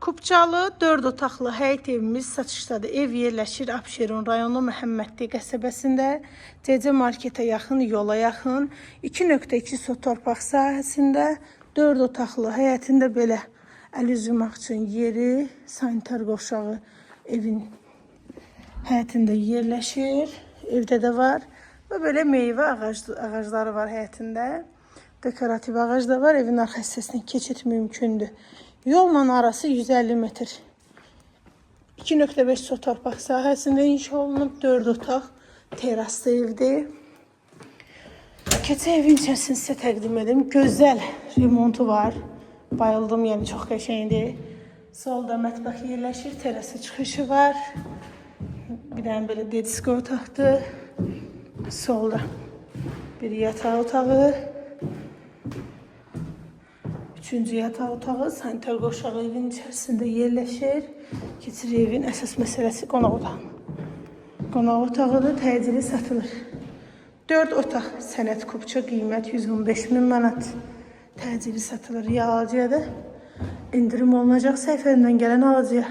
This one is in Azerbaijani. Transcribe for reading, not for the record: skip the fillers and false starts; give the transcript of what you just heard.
Kupçalı 4 otaqlı həyət evimiz satışdadır. Ev yerləşir Abşeron rayonu Məhəmmədli qəsəbəsində. DC marketə yaxın, yola yaxın. 2.2 sot torpaq sahəsində 4 otaqlı həyətində belə əl yumaq üçün yeri, sanitar qovşağı evin həyətində yerləşir. Evdə də var. Və belə meyvə ağacları var həyətində. Dekorativ ağac da var. Evin arxa hissəsindən keçid mümkündür. Yolla arası 150 metr. 2.5 sot torpaq sahəsində inşa olunub 4 otaq teraslı evdir. Keçə evin içərisini sizə təqdim edim. Gözəl remontu var. Bayıldım, yəni çox qəşəngdir. Solda mətbəx yerləşir, terasa çıxışı var. Bir dənə belə dedisko otaqdır. Solda bir yataq otağı. Üçüncü yataq otağı, sanitar qovşağı evin içərisində yerləşir. Keçir evin əsas məsələsi qonaq otağı. Qonaq otağıdır, təcili satılır. 4 otaq sənət kupça, qiymət 115.000 manat. Təcili satılır. Ya alıcıya da indirim olunacaq səhifərindən gələn alıcıya.